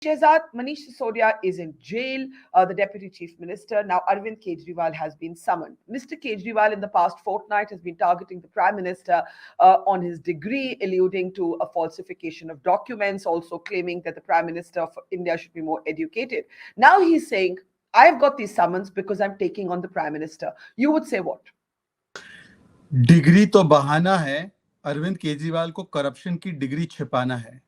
Manish Sisodia is in jail, the Deputy Chief Minister. Now, Arvind Kejriwal has been summoned. Mr. Kejriwal, in the past fortnight, has been targeting the Prime Minister on his degree, alluding to a falsification of documents, also claiming that the Prime Minister of India should be more educated. Now he's saying, I've got these summons because I'm taking on the Prime Minister. You would say what? Degree तो बहाना है. अरविंद केजरीवाल को corruption की degree छिपाना है.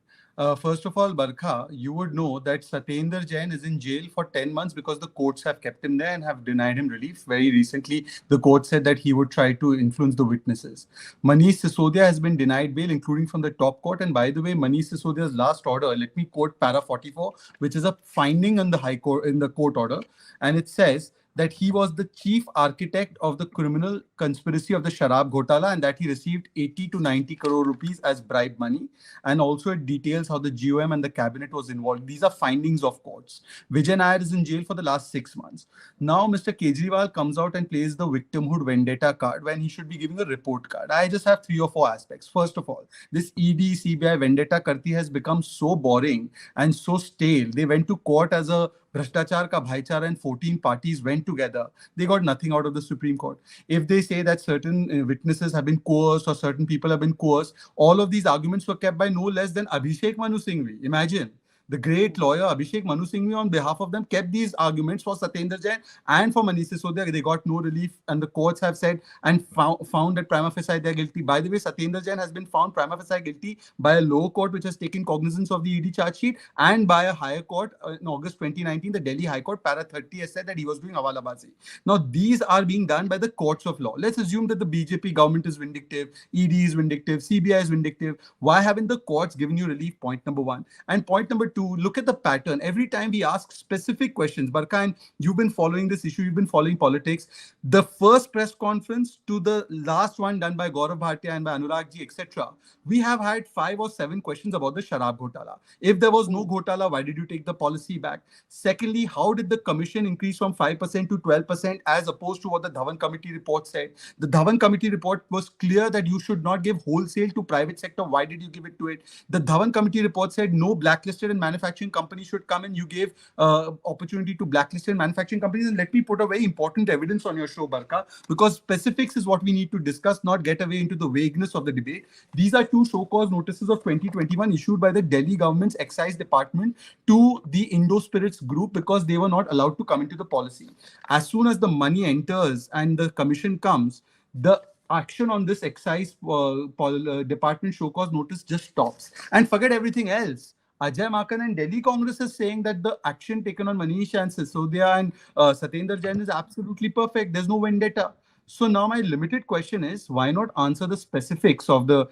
First of all, Barkha, you would know that Satyendra Jain is in jail for 10 months because the courts have kept him there and have denied him relief. Very recently, the court said that he would try to influence the witnesses. Manish Sisodia has been denied bail, including from the top court. And by the way, Manish Sisodia's last order, let me quote para 44, which is a finding in the High Court, in the court order. And it says that he was the chief architect of the criminal conspiracy of the Sharab Ghotala and that he received 80 to 90 crore rupees as bribe money. And also it details how the GOM and the cabinet was involved. These are findings of courts. Vijay Nair is in jail for the last 6 months. Now Mr. Kejriwal comes out and plays the victimhood vendetta card when he should be giving a report card. I just have 3 or 4 aspects. First of all, this ED, CBI vendetta karti has become so boring and so stale. They went to court as a Bhrashtachar ka Bhaichara and 14 parties went together. They got nothing out of the Supreme Court. If they say that certain witnesses have been coerced or certain people have been coerced, all of these arguments were kept by no less than Abhishek Manu Singhvi. Imagine. The great lawyer Abhishek Manu Singhvi, on behalf of them, kept these arguments for Satyendra Jain and for Manish Sisodia. They got no relief, and the courts have said and found that prima facie they are guilty. By the way, Satyendra Jain has been found prima facie guilty by a lower court which has taken cognizance of the ED charge sheet and by a higher court in August 2019. The Delhi High Court, para 30, has said that he was doing hawalabazi. Now, these are being done by the courts of law. Let's assume that the BJP government is vindictive, ED is vindictive, CBI is vindictive. Why haven't the courts given you relief? Point number one. And point number two, look at the pattern. Every time we ask specific questions, Barkha, and you've been following this issue, you've been following politics. The first press conference to the last one done by Gaurav Bhatia and by Anurag ji, etc., we have had 5 or 7 questions about the Sharab Ghotala. If there was no Ghotala, why did you take the policy back? Secondly, how did the commission increase from 5% to 12% as opposed to what the Dhawan Committee report said? The Dhawan Committee report was clear that you should not give wholesale to private sector. Why did you give it to it? The Dhawan Committee report said no blacklisted and manufacturing companies should come, and you gave opportunity to blacklisted and manufacturing companies. And let me put a very important evidence on your show, Barkha, because specifics is what we need to discuss, not get away into the vagueness of the debate. These are 2 show-cause notices of 2021 issued by the Delhi government's excise department to the Indo-Spirits group because they were not allowed to come into the policy. As soon as the money enters and the commission comes, the action on this excise department show-cause notice just stops. And forget everything else. Ajay Makan and Delhi Congress is saying that the action taken on Manish and Sisodia and Satyendra Jain is absolutely perfect. There's no vendetta. So now my limited question is, why not answer the specifics of the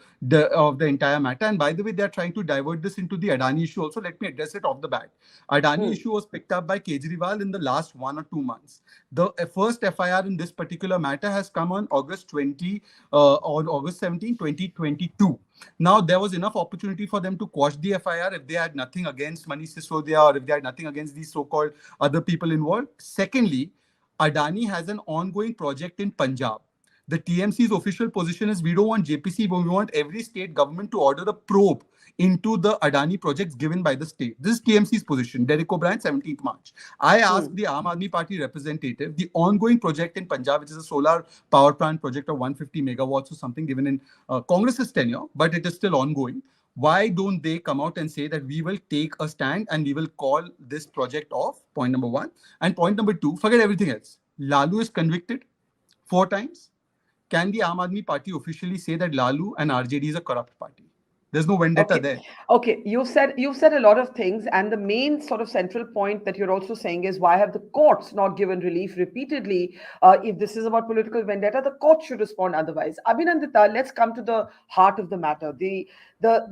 entire matter? And by the way, they are trying to divert this into the Adani issue also. Let me address it off the bat. Adani issue was picked up by Kejriwal in the last 1 or 2 months. The first FIR in this particular matter has come on August 20 or August 17, 2022. Now, there was enough opportunity for them to quash the FIR if they had nothing against Manish Sisodia or if they had nothing against these so-called other people involved. Secondly, Adani has an ongoing project in Punjab. The TMC's official position is we don't want JPC, but we want every state government to order a probe into the Adani projects given by the state. This is TMC's position. Derek O'Brien, 17th March. I asked the Aam Aadmi Party representative, the ongoing project in Punjab, which is a solar power plant project of 150 megawatts or something given in Congress's tenure, but it is still ongoing. Why don't they come out and say that we will take a stand and we will call this project off? Point number one. And point number two, forget everything else. Lalu is convicted 4 times. Can the Aam Aadmi Party officially say that Lalu and RJD is a corrupt party? There's no vendetta there. Okay, you've said a lot of things, and the main sort of central point that you're also saying is why have the courts not given relief repeatedly? If this is about political vendetta, the court should respond otherwise. Abhinandita, let's come to the heart of the matter. The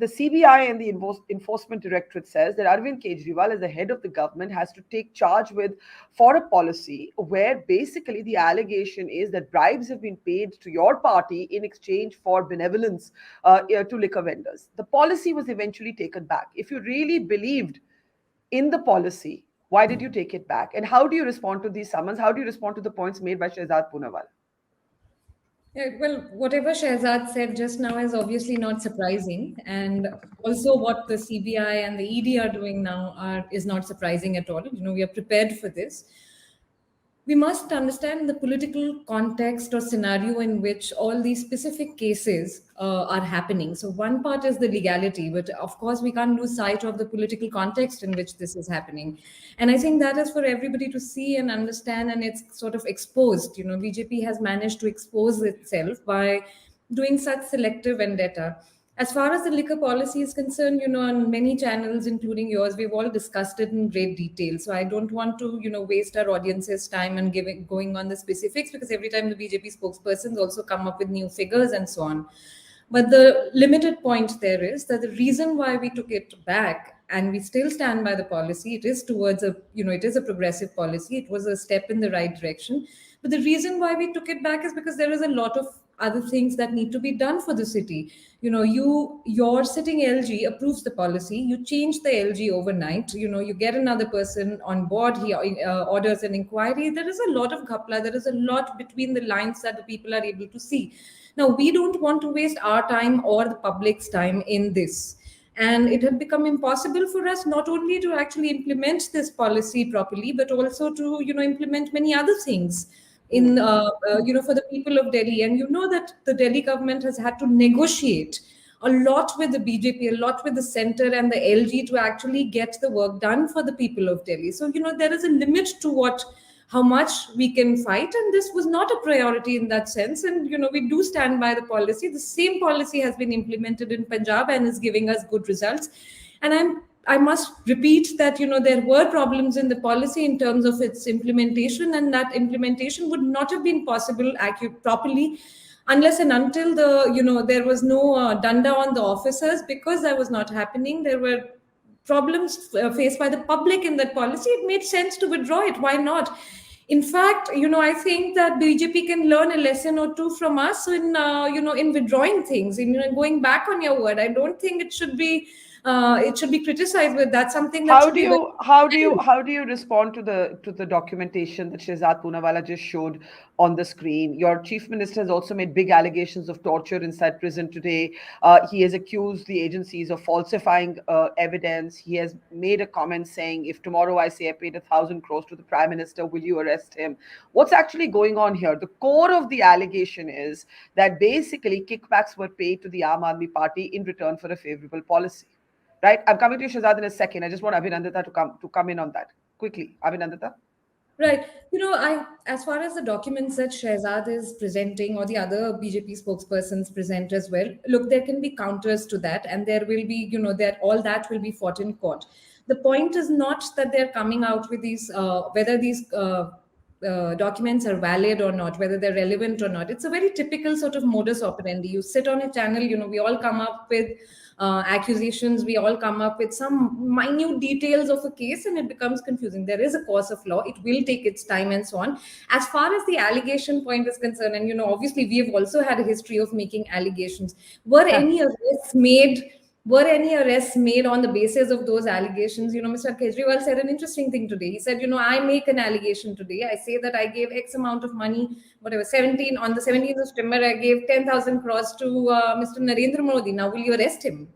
CBI and the Enforcement Directorate says that Arvind Kejriwal, as the head of the government, has to take charge for a policy where basically the allegation is that bribes have been paid to your party in exchange for benevolence to liquor vendors. The policy was eventually taken back. If you really believed in the policy, why did you take it back? And how do you respond to these summons? How do you respond to the points made by Shehzad Poonawalla? Yeah, well, whatever Shehzad said just now is obviously not surprising, and also what the CBI and the ED are doing now is not surprising at all. We are prepared for this. We must understand the political context or scenario in which all these specific cases are happening. So, one part is the legality, but of course, we can't lose sight of the political context in which this is happening. And I think that is for everybody to see and understand, and it's sort of exposed. BJP has managed to expose itself by doing such selective vendetta. As far as the liquor policy is concerned, on many channels, including yours, we've all discussed it in great detail. So I don't want to, waste our audience's time and going on the specifics, because every time the BJP spokespersons also come up with new figures and so on. But the limited point there is that the reason why we took it back and we still stand by the policy, it is towards it is a progressive policy. It was a step in the right direction. But the reason why we took it back is because there is a lot of other things that need to be done for the city. Your sitting LG approves the policy, you change the LG overnight, you get another person on board, he orders an inquiry. There is a lot of ghapla, there is a lot between the lines that the people are able to see. Now, we don't want to waste our time or the public's time in this. And it had become impossible for us not only to actually implement this policy properly, but also to, implement many other things Hmm. for the people of Delhi. And that the Delhi government has had to negotiate a lot with the BJP, a lot with the center and the LG to actually get the work done for the people of Delhi. So, there is a limit to how much we can fight, and this was not a priority in that sense. And we do stand by the policy. The same policy has been implemented in Punjab and is giving us good results. And I must repeat that there were problems in the policy in terms of its implementation, and that implementation would not have been possible properly unless and until there was no danda on the officers. Because that was not happening, there were problems faced by the public in that policy. It made sense to withdraw it. Why not? In fact, I think that BJP can learn a lesson or two from us in in withdrawing things, in going back on your word. I don't think it should be criticized, but that's something that How should do be very. you how do you respond to the documentation that Shehzad Poonawala just showed on the screen? Your chief minister has also made big allegations of torture inside prison today. He has accused the agencies of falsifying evidence. He has made a comment saying, "If tomorrow I say I paid 1,000 crores to the prime minister, will you arrest him?" What's actually going on here? The core of the allegation is that basically kickbacks were paid to the Aam Aadmi Party in return for a favorable policy. Right? I'm coming to you, Shazad, in a second. I just want Abhinandita to come in on that quickly. Abhinandita? Right. As far as the documents that Shehzad is presenting or the other BJP spokespersons present as well, look, there can be counters to that, and there will be, that all that will be fought in court. The point is not that they're coming out with these, whether these documents are valid or not, whether they're relevant or not. It's a very typical sort of modus operandi. You sit on a channel, we all come up with accusations, we all come up with some minute details of a case, and it becomes confusing. There is a course of law, it will take its time and so on. As far as the allegation point is concerned, and obviously we have also had a history of making allegations. were any arrests made were any arrests made on the basis of those allegations? Mr. Kejriwal said an interesting thing today. He said, I make an allegation today. I say that I gave X amount of money, whatever, 17 on the 17th of September, I gave 10,000 crores to Mr. Narendra Modi. Now, will you arrest him?